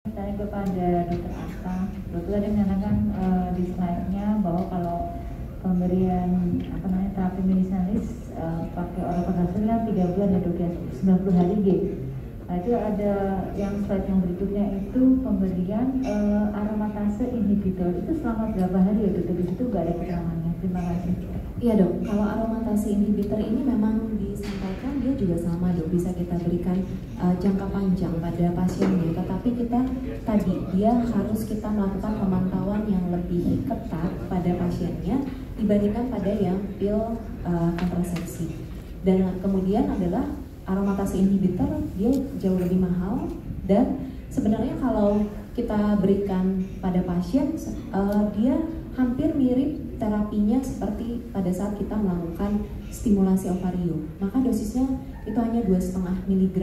Saya kepada Dr. Asta, dokter tadi menyatakan di slide-nya bahwa kalau pemberian terapi medisinalis pakai oral kontrasepsi 3 bulan dan 90 hari G. Nah itu ada yang slide yang berikutnya itu pemberian aromatase inhibitor itu selama berapa hari ya dokter? Di situ nggak ada keterangannya. Terima kasih. Iya dok, kalau aromatase inhibitor ini memang disampaikan dia juga sama dok, bisa kita berikan jangka panjang pada pasiennya, tetapi dia harus kita melakukan pemantauan yang lebih ketat pada pasiennya dibandingkan pada yang pil kontrasepsi. Dan kemudian adalah aromatase inhibitor dia jauh lebih mahal, dan sebenarnya kalau kita berikan pada pasien dia hampir mirip terapinya seperti pada saat kita melakukan stimulasi ovarium. Maka dosisnya itu hanya 2,5 mg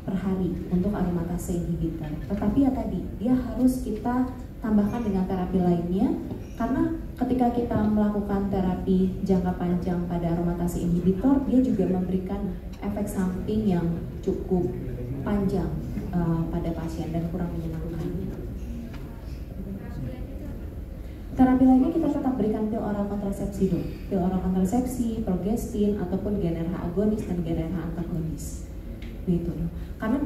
per hari untuk aromatase inhibitor. Tetapi ya tadi, dia harus kita tambahkan dengan terapi lainnya, karena ketika kita melakukan terapi jangka panjang pada aromatase inhibitor, dia juga memberikan efek samping yang cukup panjang pada pasien dan kurang menyenangkan. Terapi lainnya kita tetap berikan pil oral kontrasepsi dok, pil oral kontrasepsi, progestin ataupun GnRH agonis dan GnRH antagonis. Begitu dok. Karena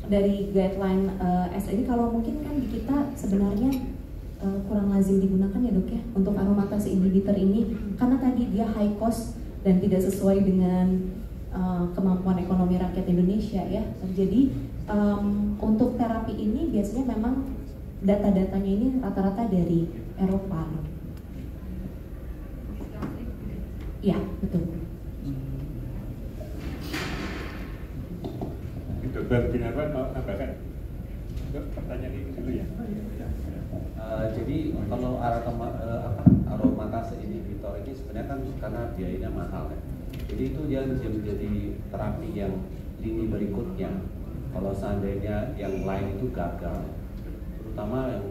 dari guideline SID kalau mungkin kan di kita sebenarnya kurang lazim digunakan ya dok ya untuk aromatase inhibitor ini, karena tadi dia high cost dan tidak sesuai dengan kemampuan ekonomi rakyat Indonesia ya. Jadi untuk terapi ini biasanya memang data-datanya ini rata-rata dari Eropa. Ya, betul. Dokter Binarwan mau tambahkan? Pertanyaan ini dulu ya. Jadi kalau aromatase inhibitor ini sebenarnya kan karena biayanya mahal ya. Jadi itu dia menjadi terapi yang lini berikutnya. Kalau seandainya yang lain itu gagal, terutama yang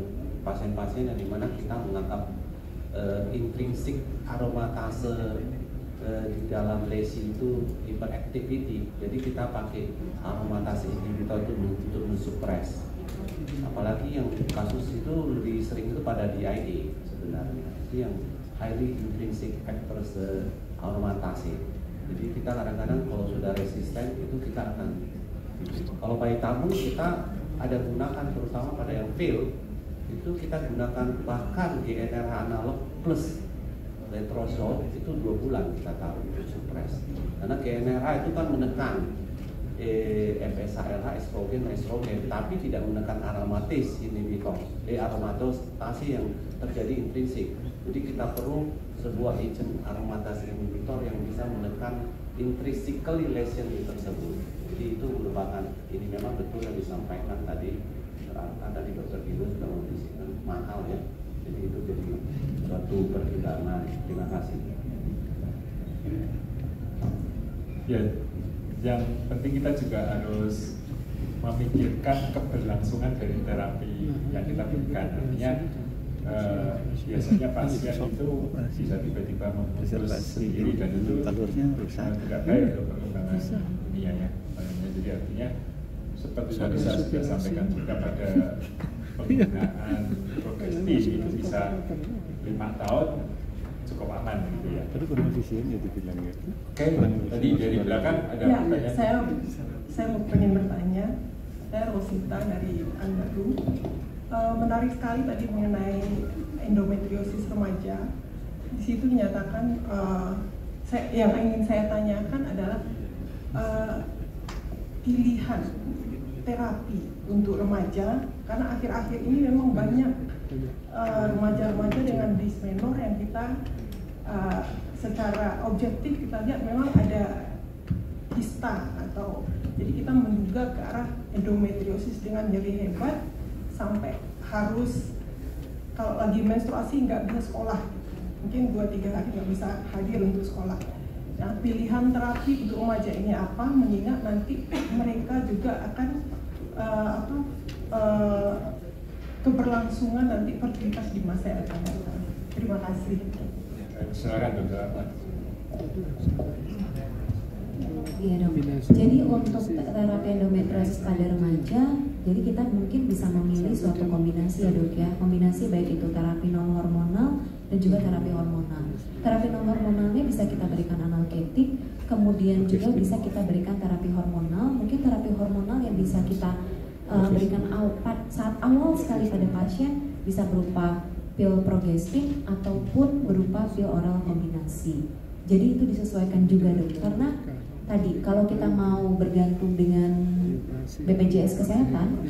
pasien-pasien yang dimana kita menganggap intrinsik aromatase di dalam lesi itu hyperactivity, jadi kita pakai aromatase inhibitor itu untuk mensuppress. Apalagi yang kasus itu lebih sering itu pada DIA sebenarnya, itu yang highly intrinsic factors aromatase. Jadi kita kadang-kadang kalau sudah resisten itu kita akan, kalau bayi tabung kita ada gunakan terutama pada yang fail, itu kita gunakan bahkan GnRH analog plus letrozole itu 2 bulan kita taruh untuk suppress, karena GnRH itu kan menekan FSH/LH, estrogen, tapi tidak menekan aromatase inhibitor, aromatase yang terjadi intrinsik. Jadi kita perlu sebuah agent aromatase inhibitor yang bisa menekan intrinsically lesion tersebut. Jadi itu merupakan, ini memang betul yang disampaikan tadi dokter Gino sudah mengisikan mahal ya. Jadi itu jadi suatu pertimbangan. Terima kasih. Ya, yang penting kita juga harus memikirkan keberlangsungan dari terapi yang kita berikan. Artinya biasanya pasien itu bisa tiba-tiba memutus sendiri dan itu tidak baik untuk perkembangan dunia ya. Jadi artinya seperti tadi saya sudah sampaikan juga pada penggunaan progestin itu bisa 5 tahun cukup aman gitu ya. Tadi kurang efisien ya dibilang ya. Oke, tadi dari belakang ada ya, pertanyaan. Saya mau pengen bertanya. Saya Rosita dari Andaru. Menarik sekali tadi mengenai endometriosis remaja. Di situ dinyatakan yang ingin saya tanyakan adalah pilihan terapi untuk remaja, karena akhir-akhir ini memang banyak remaja-remaja dengan dysmenor yang kita secara objektif kita lihat memang ada kista, atau jadi kita menduga ke arah endometriosis dengan nyeri hebat sampai harus kalau lagi menstruasi nggak bisa sekolah, mungkin 2-3 hari nggak bisa hadir untuk sekolah. Nah, pilihan terapi untuk remaja ini apa? Mengingat nanti mereka juga akan keberlangsungan nanti fertilitas di masa yang akan datang. Terima kasih. Silakan dokter Ahmad. Iya dok. Jadi untuk terapi endometriosis pada remaja Jadi kita mungkin bisa memilih suatu kombinasi ya dok ya, kombinasi baik itu terapi non hormonal dan juga terapi hormonal. Terapi non hormonalnya bisa kita berikan analgetik, kemudian juga bisa kita berikan terapi hormonal. Mungkin terapi hormonal yang bisa kita berikan saat awal sekali pada pasien bisa berupa pil progestin ataupun berupa pil oral kombinasi. Jadi itu disesuaikan juga dok, karena tadi kalau kita mau bergantung dengan BPJS Kesehatan,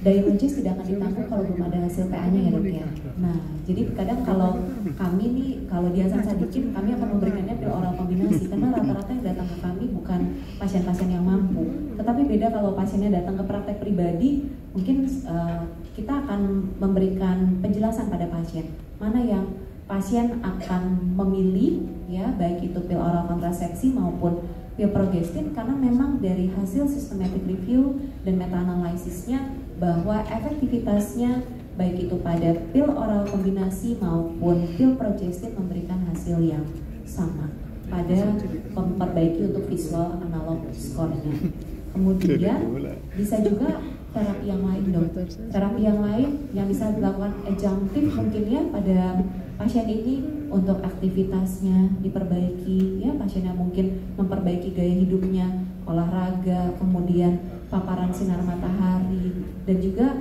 diagnosis tidak akan ditanggung kalau belum ada hasil PA-nya ya dok ya. Nah, jadi kadang kalau kami nih, kalau di Hasan Sadikin kami akan memberikannya pil oral kombinasi karena rata-rata yang datang ke kami bukan pasien-pasien yang mampu. Tetapi beda kalau pasiennya datang ke praktek pribadi, mungkin kita akan memberikan penjelasan pada pasien mana yang pasien akan memilih ya, baik itu pil oral kontrasepsi maupun pil progestin, karena memang dari hasil systematic review dan meta-analisisnya bahwa efektivitasnya baik itu pada pil oral kombinasi maupun pil progestin memberikan hasil yang sama pada memperbaiki untuk visual analog score-nya. Kemudian bisa juga terapi yang lain dong. Terapi yang lain yang bisa dilakukan adjunctive mungkin ya pada pasien ini untuk aktivitasnya diperbaiki ya, pasien yang mungkin memperbaiki gaya hidupnya, olahraga, kemudian paparan sinar matahari, dan juga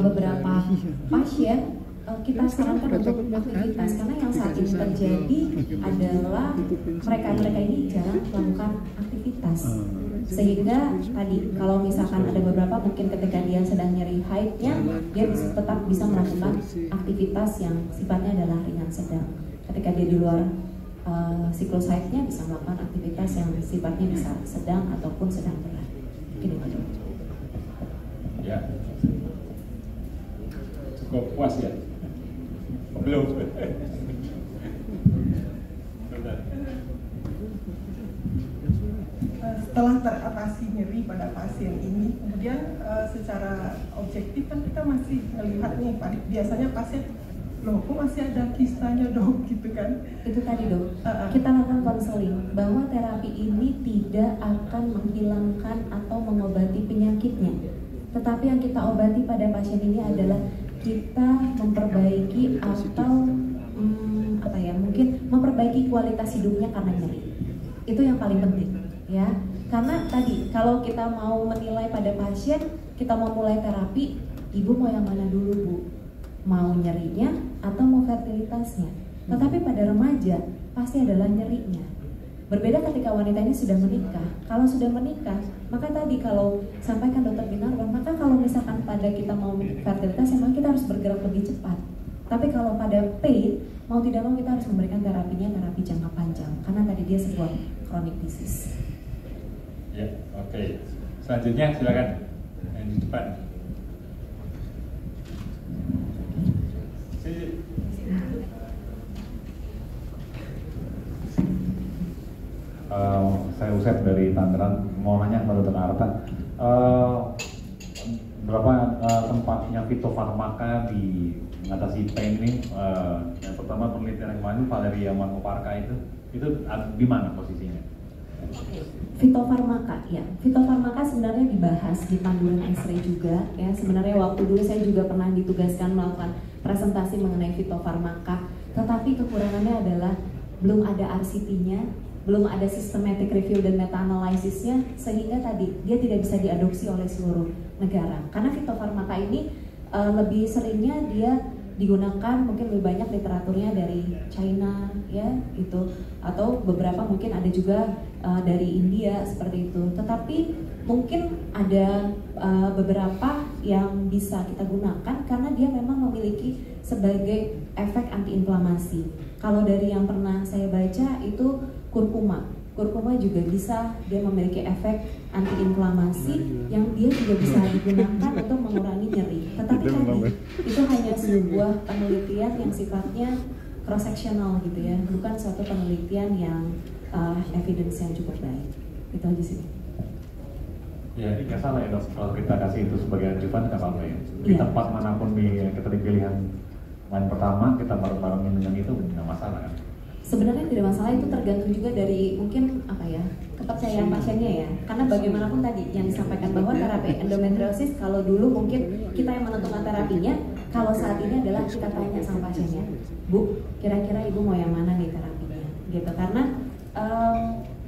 beberapa pasien kita sarankan untuk aktivitas, karena yang saat ini terjadi adalah mereka ini jarang melakukan aktivitas, sehingga tadi kalau misalkan ada beberapa mungkin ketika dia sedang nyeri haidnya, dia tetap bisa melakukan aktivitas yang sifatnya adalah ringan sedang. Ketika dia di luar siklus haidnya bisa melakukan aktivitas yang sifatnya bisa sedang ataupun sedang berat. Gini dok. Ya, cukup puas ya? Belum. Setelah teratasi nyeri pada pasien ini, kemudian secara objektif kan kita masih melihat nih, biasanya pasien, loh kok masih ada kistanya dok, gitu kan? Itu tadi dok, kita lakukan konseling bahwa terapi ini tidak akan menghilangkan atau mengobati penyakitnya, tetapi yang kita obati pada pasien ini adalah kita memperbaiki atau mungkin memperbaiki kualitas hidupnya karena nyeri. Itu yang paling penting ya, karena tadi kalau kita mau menilai pada pasien, kita mau mulai terapi, ibu mau yang mana dulu bu? Mau nyerinya atau mau fertilitasnya? Tetapi pada remaja pasti adalah nyerinya. Berbeda ketika wanita ini sudah menikah. Kalau sudah menikah, maka tadi kalau sampaikan dokter Binarwan, maka kalau misalkan pada kita mau fertilitas, memang kita harus bergerak lebih cepat. Tapi kalau pada pain, mau tidak mau kita harus memberikan terapinya terapi jangka panjang, karena tadi dia sebuah chronic disease. Ya, oke. Selanjutnya silakan yang di depan. Saya Usep dari Tangerang, mau nanya kepada Dr. Arta, berapa tempatnya fitofarmaka di mengatasi pain ini? Yang pertama penelitian yang kemarin Valeria Manoparka itu di mana posisinya? Fitofarmaka, ya. Fitofarmaka sebenarnya dibahas di panduan X-ray juga, ya. Sebenarnya waktu dulu saya juga pernah ditugaskan melakukan presentasi mengenai fitofarmaka, tetapi kekurangannya adalah belum ada RCT-nya, belum ada systematic review dan meta-analisisnya, sehingga tadi dia tidak bisa diadopsi oleh seluruh negara. Karena fitofarmaka ini lebih seringnya dia digunakan, mungkin lebih banyak literaturnya dari China ya itu, atau beberapa mungkin ada juga dari India seperti itu. Tetapi mungkin ada beberapa yang bisa kita gunakan karena dia memang memiliki sebagai efek antiinflamasi. Kalau dari yang pernah saya baca itu kurkuma juga bisa, dia memiliki efek antiinflamasi yang dia juga bisa digunakan untuk mengurangi nyeri. Tetapi tadi itu hanya sebuah penelitian yang sifatnya cross sectional gitu ya, bukan suatu penelitian yang evidence yang cukup baik. Itu aja sih. Ya, ini nggak salah ya dok, kalau kita kasih itu sebagai ajudan nggak apa-apa ya. Di tempat manapun kita dipilih yang main pertama, kita bareng-barengin dengan itu nggak masalah kan? Sebenarnya tidak masalah, itu tergantung juga dari mungkin apa ya, kepercayaan pasiennya ya, karena bagaimanapun tadi yang disampaikan bahwa terapi endometriosis kalau dulu mungkin kita yang menentukan terapinya, kalau saat ini adalah kita tanya sama pasiennya, Bu, kira-kira ibu mau yang mana nih terapinya, gitu. Karena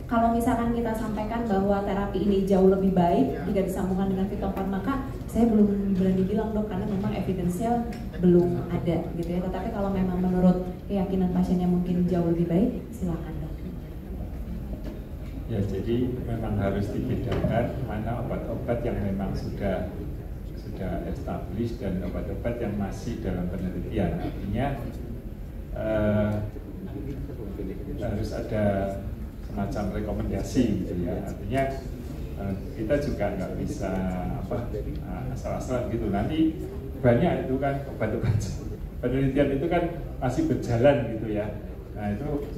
kalau misalkan kita sampaikan bahwa terapi ini jauh lebih baik jika disambungkan dengan fitofarmaka, saya belum berani bilang dok, karena memang evidence-nya belum ada gitu ya. Tetapi kalau memang menurut keyakinan pasiennya mungkin jauh lebih baik, silakan dok. Ya, jadi memang harus dibedakan mana obat-obat yang memang sudah established dan obat-obat yang masih dalam penelitian. Artinya harus ada semacam rekomendasi gitu ya. Artinya kita juga nggak bisa asal-asalan gitu. Nanti banyak itu kan obat-obat penelitian itu kan masih berjalan gitu ya. Nah itu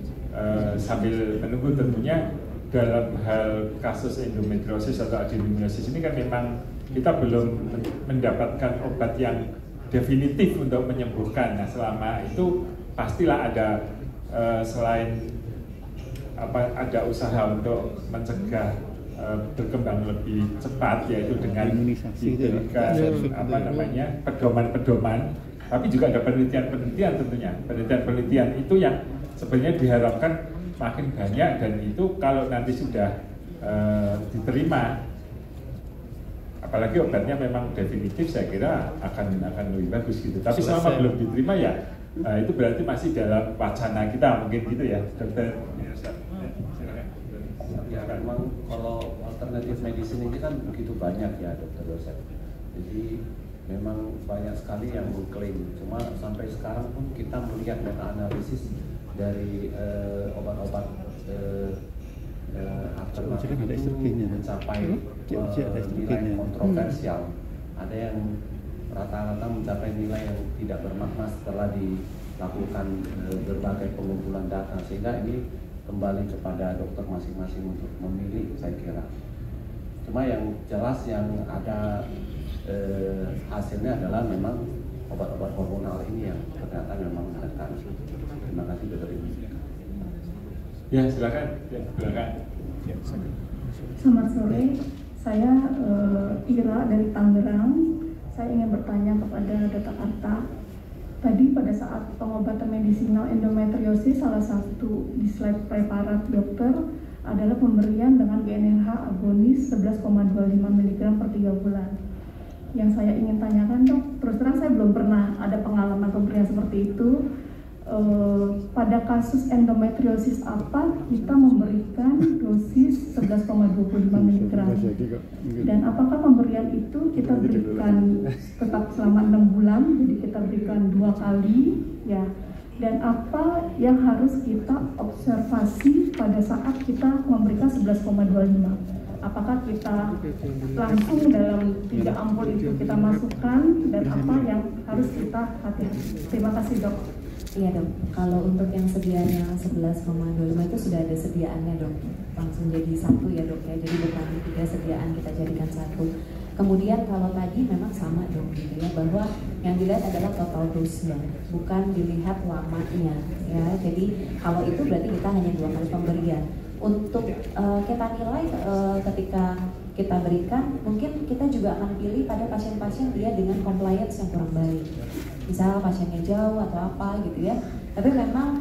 sambil menunggu tentunya dalam hal kasus endometriosis atau adenomyosis ini kan memang kita belum mendapatkan obat yang definitif untuk menyembuhkan. Nah selama itu pastilah ada selain ada usaha untuk mencegah berkembang lebih cepat, yaitu dengan diberikan pedoman-pedoman, tapi juga ada penelitian-penelitian tentunya. Penelitian-penelitian itu yang sebenarnya diharapkan makin banyak, dan itu kalau nanti sudah diterima, apalagi obatnya memang definitif, saya kira akan lebih bagus gitu. Tapi selama belum diterima ya itu berarti masih dalam wacana kita mungkin gitu ya, dokter. Ya memang kalau alternatif medicine ini kan begitu banyak ya dokter Yosef. Jadi memang banyak sekali yang mengklaim. Cuma sampai sekarang pun kita melihat meta analisis dari obat-obat alternatif itu mencapai nilai kontroversial. Ada yang rata-rata mencapai nilai yang tidak bermakna setelah dilakukan berbagai pengumpulan data, sehingga ini kembali kepada dokter masing-masing untuk memilih, saya kira. Cuma yang jelas yang ada hasilnya adalah memang obat-obat hormonal ini yang ternyata memang menekan. Terima kasih dokter ini. Ya silakan. Ya, silakan. Selamat sore, saya Ira dari Tangerang. Saya ingin bertanya kepada Dr. Arta. Tadi pada saat pengobatan medisinal endometriosis, salah satu di slide preparat dokter adalah pemberian dengan GnRH agonis 11,25 mg per 3 bulan. Yang saya ingin tanyakan dok, terus terang saya belum pernah ada pengalaman pemberian seperti itu. Pada kasus endometriosis apa kita memberikan dosis 11,25 mg, dan apakah pemberian itu kita berikan tetap selama 6 bulan, jadi kita berikan 2 kali ya, dan apa yang harus kita observasi pada saat kita memberikan 11,25? Apakah kita langsung dalam 3 ampul itu kita masukkan, dan apa yang harus kita hati-hati? Terima kasih dok. Iya dok, kalau untuk yang sedianya 11,25 itu sudah ada sediaannya dok, langsung jadi 1 ya dok ya, jadi bukan 3 sediaan kita jadikan 1. Kemudian kalau tadi memang sama dok gitu ya, bahwa yang dilihat adalah total dosnya, bukan dilihat lamanya ya. Jadi kalau itu berarti kita hanya 2 kali pemberian. Untuk kita nilai ketika kita berikan, mungkin kita juga akan pilih pada pasien-pasien dia dengan compliance yang kurang baik, misal pasiennya jauh atau apa gitu ya. Tapi memang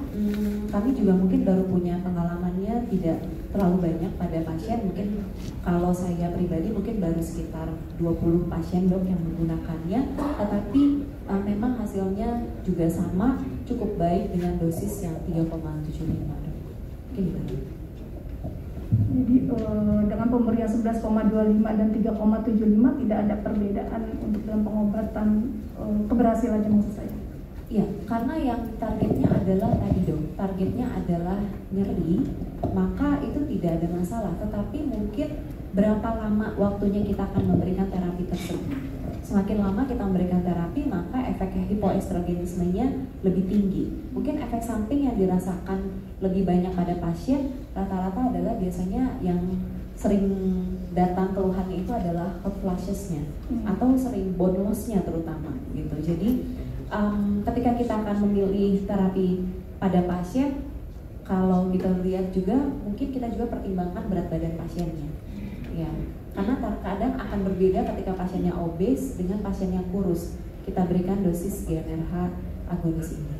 kami juga mungkin baru punya pengalamannya tidak terlalu banyak pada pasien. Mungkin kalau saya pribadi mungkin baru sekitar 20 pasien dok yang menggunakannya, tetapi memang hasilnya juga sama, cukup baik dengan dosis yang 3,75 dok. Mungkin gitu. Jadi dengan pemberian 11,25 dan 3,75 tidak ada perbedaan untuk dalam pengobatan keberhasilannya maksud saya? Iya, karena yang targetnya adalah tadi dok, targetnya adalah nyeri, maka itu tidak ada masalah. Tetapi mungkin berapa lama waktunya kita akan memberikan terapi tersebut. Semakin lama kita memberikan terapi, maka efek hipoestrogenismenya lebih tinggi. Mungkin efek samping yang dirasakan lebih banyak pada pasien rata-rata adalah biasanya yang sering datang keluhannya itu adalah hot flashes-nya atau sering bone loss-nya terutama gitu. Jadi ketika kita akan memilih terapi pada pasien, kalau kita lihat juga mungkin kita juga pertimbangkan berat badan pasiennya, ya. Karena terkadang akan berbeda ketika pasiennya obes dengan pasien yang kurus. Kita berikan dosis GnRH agonis ini.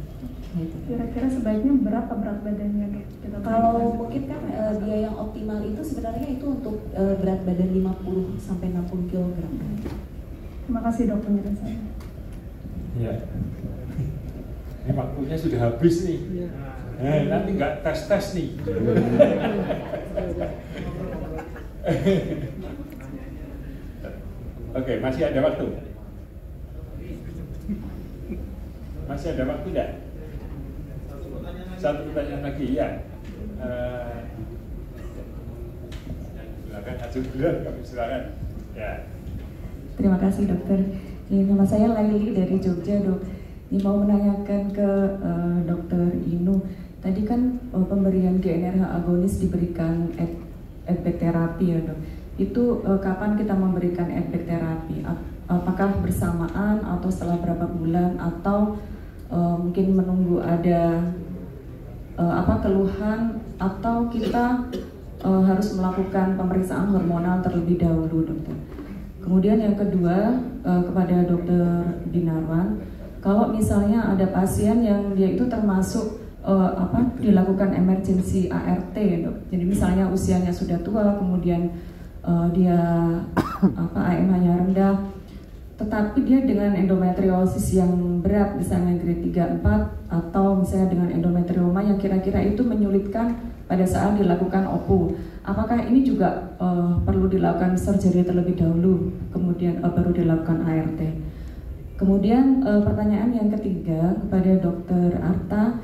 Gitu. Kira-kira sebaiknya berapa berat badannya, Dok? Kalau mungkin kan dia yang optimal itu sebenarnya itu untuk berat badan 50 sampai 60 kg. Terima kasih, Dok, penjelasannya. Ya. Ini waktunya sudah habis nih. Nanti nggak tes nih. Oke, masih ada waktu. Masih ada waktu nggak? Satu pertanyaan lagi, ya. Silakan, aju duluan, kami silakan. Ya. Terima kasih, dokter. Ini nama saya Laili dari Jogja, Dok. Ini mau menanyakan ke Dokter Inu. Tadi kan pemberian GnRH agonis diberikan adback terapi, ya, Dok. Itu kapan kita memberikan adback terapi? Apakah bersamaan atau setelah berapa bulan, atau mungkin menunggu ada keluhan, atau kita harus melakukan pemeriksaan hormonal terlebih dahulu, dokter? Kemudian yang kedua, kepada Dokter Dinarwan, kalau misalnya ada pasien yang dia itu termasuk dilakukan emergency ART, Dok. Jadi misalnya usianya sudah tua, kemudian dia AMH-nya rendah, tetapi dia dengan endometriosis yang berat, misalnya grade 3-4, atau misalnya dengan endometrioma yang kira-kira itu menyulitkan pada saat dilakukan OPU. Apakah ini juga perlu dilakukan surgery terlebih dahulu, kemudian baru dilakukan ART? Kemudian pertanyaan yang ketiga kepada Dokter Arta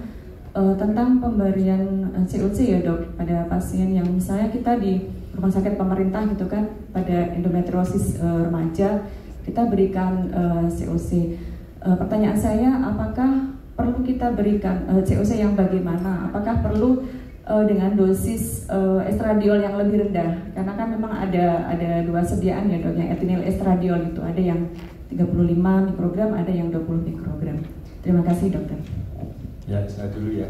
tentang pemberian COC, ya, Dok, pada pasien yang misalnya kita di rumah sakit pemerintah gitu kan, pada endometriosis remaja kita berikan COC. Pertanyaan saya, apakah perlu kita berikan COC yang bagaimana? Apakah perlu dengan dosis estradiol yang lebih rendah? Karena kan memang ada dua sediaan, ya, Dok, yang etinil estradiol itu, ada yang 35 mikrogram, ada yang 20 mikrogram. Terima kasih, dokter. Ya, saya dulu ya.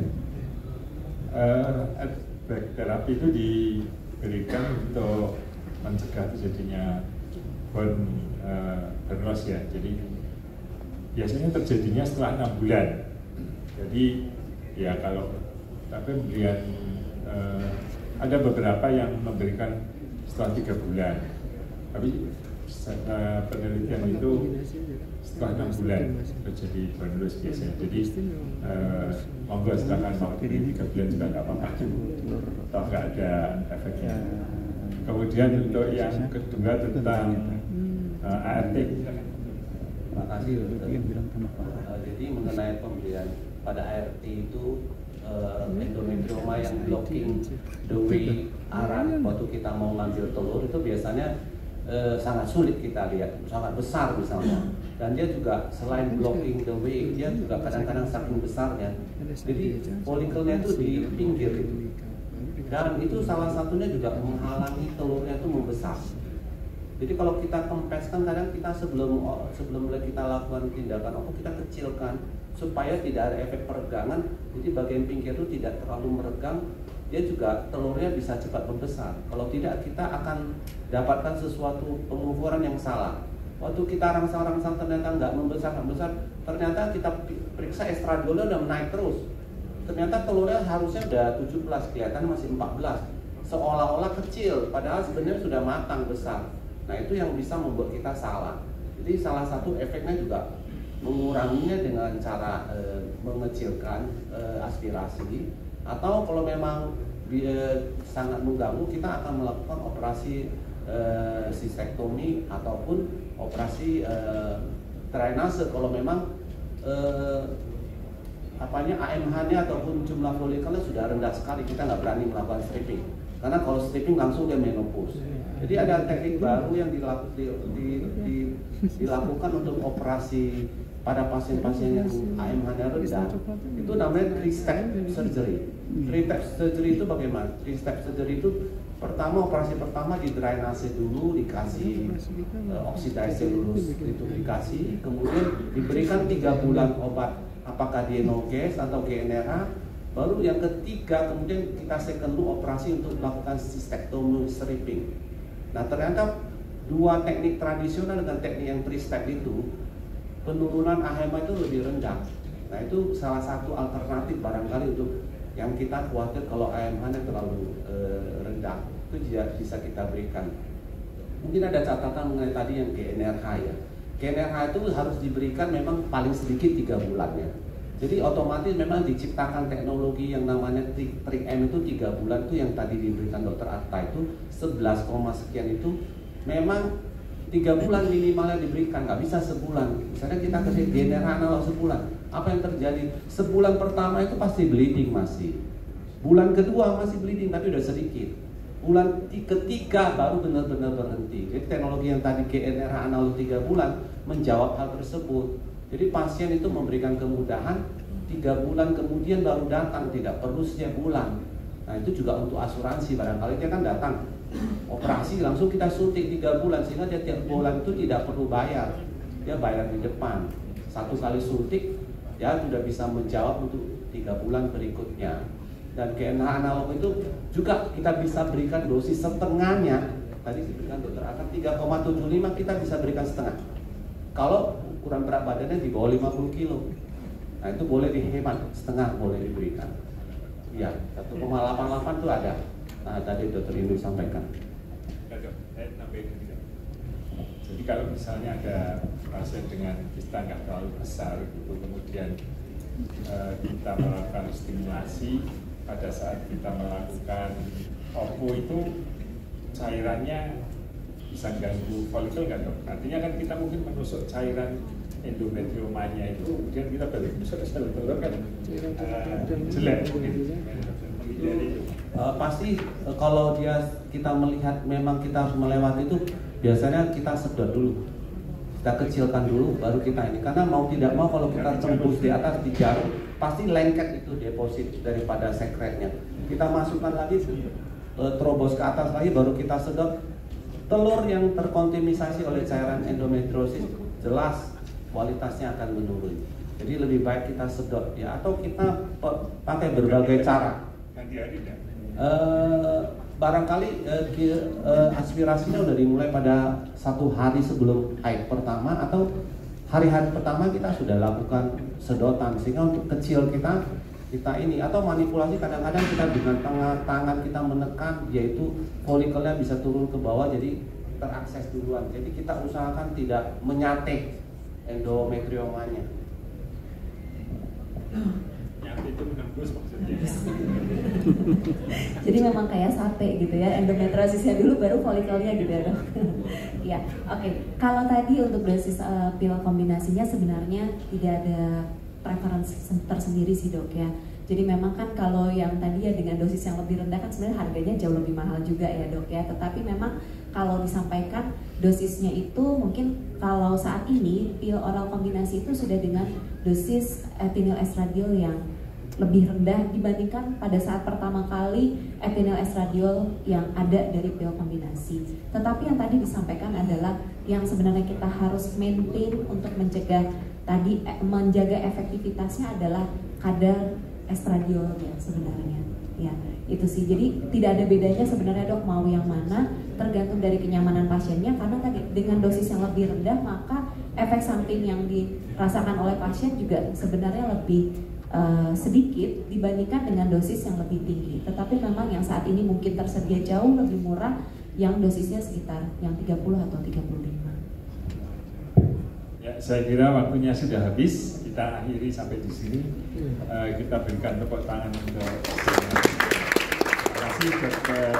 Adback terapi itu diberikan untuk mencegah terjadinya burn loss, ya. Jadi biasanya terjadinya setelah 6 bulan. Jadi ya kalau pemberian ada beberapa yang memberikan setelah 3 bulan. Tapi penelitian itu setelah 6 bulan terjadi burn loss biasanya. Jadi monggo silakan mau 3 bulan juga nggak apa-apa, toh nggak ada efeknya. Kemudian untuk yang kedua tentang ART. Terima kasih. Jadi mengenai pemberian pada ART itu endometrioma yang blocking the way arah waktu kita mau ngambil telur itu biasanya sangat sulit kita lihat, sangat besar misalnya. Dan dia juga selain blocking the way, dia juga kadang-kadang saking besarnya, jadi folikelnya itu di pinggir itu. Dan itu salah satunya juga menghalangi telurnya itu membesar. Jadi kalau kita kempeskan, kadang kita sebelum kita lakukan tindakan kita kecilkan supaya tidak ada efek peregangan. Jadi bagian pinggir itu tidak terlalu meregang, dia juga telurnya bisa cepat membesar. Kalau tidak, kita akan dapatkan sesuatu pengukuran yang salah. Waktu kita rangsang-rangsang ternyata nggak membesar, ternyata kita periksa estradiolnya udah naik terus. Ternyata telurnya harusnya udah 17, kelihatan masih 14. Seolah-olah kecil, padahal sebenarnya sudah matang besar. Nah, itu yang bisa membuat kita salah. Jadi salah satu efeknya juga menguranginya dengan cara mengecilkan aspirasi, atau kalau memang sangat mengganggu, kita akan melakukan operasi sistektomi ataupun operasi drainase kalau memang AMH-nya ataupun jumlah folikelnya sudah rendah sekali, kita nggak berani melakukan stripping. Karena kalau stripping langsung dia menopause. Jadi ada teknik baru yang dilakukan untuk operasi pada pasien-pasien yang AMH-nya rendah. Itu namanya 3-step surgery. 3-step surgery itu bagaimana? 3-step surgery itu operasi pertama di drainase dulu, dikasih oxidase lulus, itu dikasih, kemudian diberikan 3 bulan obat, apakah dienolges atau GnRH, Baru yang ketiga kemudian kita second loop operasi untuk melakukan cystectomy stripping. Nah ternyata dua teknik tradisional dengan teknik yang 3-step itu penurunan AHEMA itu lebih rendah. Nah itu salah satu alternatif barangkali untuk yang kita khawatir kalau AHEMA-nya terlalu rendah, itu bisa kita berikan. Mungkin ada catatan mengenai tadi yang GNRH ya. GNRH itu harus diberikan memang paling sedikit 3 bulan ya. Jadi otomatis memang diciptakan teknologi yang namanya 3M itu 3 bulan itu yang tadi diberikan Dr. Atta itu 11, sekian itu memang 3 bulan minimalnya diberikan, nggak bisa sebulan. Misalnya kita kasih GNRH analog sebulan, apa yang terjadi? Sebulan pertama itu pasti bleeding masih, bulan kedua masih bleeding tapi udah sedikit, bulan ketiga baru benar-benar berhenti. Jadi teknologi yang tadi GNRH analog 3 bulan menjawab hal tersebut. Jadi pasien itu memberikan kemudahan 3 bulan kemudian baru datang, tidak perlu setiap bulan. Nah itu juga untuk asuransi, barangkali dia kan datang operasi langsung kita suntik 3 bulan sehingga dia tiap bulan itu tidak perlu bayar, dia bayar di depan. 1 kali suntik ya sudah bisa menjawab untuk 3 bulan berikutnya. Dan GNRH analog itu juga kita bisa berikan dosis setengahnya. Tadi diberikan Dr. Atta 3,75, kita bisa berikan setengah. Kalau ukuran berat badannya di bawah 50 kilo, nah itu boleh dihemat, setengah boleh diberikan. Ya, 1,88 itu ada. Nah, tadi Dr. Indu sampaikan. Jadi kalau misalnya ada pasien dengan kista nggak terlalu besar, gitu, kemudian kita melakukan stimulasi, pada saat kita melakukan OPO itu cairannya bisa ganggu folikel nggak dok? Artinya kan kita mungkin menusuk cairan endometriomanya itu, kemudian kita balik menusuk sel telur kan jelek mungkin. Pasti kalau kita melihat memang kita harus melewati itu, biasanya kita sedot dulu, kita kecilkan dulu, baru kita ini. Karena mau tidak mau kalau kita tembus di atas di jarum, pasti lengket itu deposit daripada sekretnya. Kita masukkan lagi terobos ke atas lagi, baru kita sedot. Telur yang terkontaminasi oleh cairan endometriosis jelas kualitasnya akan menurun. Jadi lebih baik kita sedot ya, atau kita pakai berbagai cara. Barangkali aspirasinya udah dimulai pada 1 hari sebelum haid pertama atau hari-hari pertama kita sudah lakukan sedotan, sehingga untuk kecil kita ini, atau manipulasi kadang-kadang kita dengan tangan kita menekan, yaitu folikelnya bisa turun ke bawah jadi terakses duluan. Jadi kita usahakan tidak menyate endometriomanya. Nyate itu menembus maksudnya. Jadi memang kayak sate gitu ya, endometriosisnya dulu baru folikelnya gitu ya dok. Ya, oke. Kalau tadi untuk dosis pil kombinasinya sebenarnya tidak ada preferensi tersendiri sih dok ya. Jadi memang kan kalau yang tadi ya dengan dosis yang lebih rendah kan sebenarnya harganya jauh lebih mahal juga ya dok ya. Tetapi memang kalau disampaikan dosisnya itu mungkin kalau saat ini pil oral kombinasi itu sudah dengan dosis ethinyl estradiol yang lebih rendah dibandingkan pada saat pertama kali ethinyl estradiol yang ada dari pil kombinasi. Tetapi yang tadi disampaikan adalah yang sebenarnya kita harus maintain untuk menjaga efektivitasnya adalah kadar estradiolnya sebenarnya. Ya, itu sih. Jadi tidak ada bedanya sebenarnya dok mau yang mana, tergantung dari kenyamanan pasiennya, karena tadi dengan dosis yang lebih rendah maka efek samping yang dirasakan oleh pasien juga sebenarnya lebih sedikit dibandingkan dengan dosis yang lebih tinggi. Tetapi memang yang saat ini mungkin tersedia jauh lebih murah yang dosisnya sekitar yang 30 atau 35. Ya, saya kira waktunya sudah habis. Kita akhiri sampai di sini. Kita berikan tepuk tangan untuk terima kasih Dr.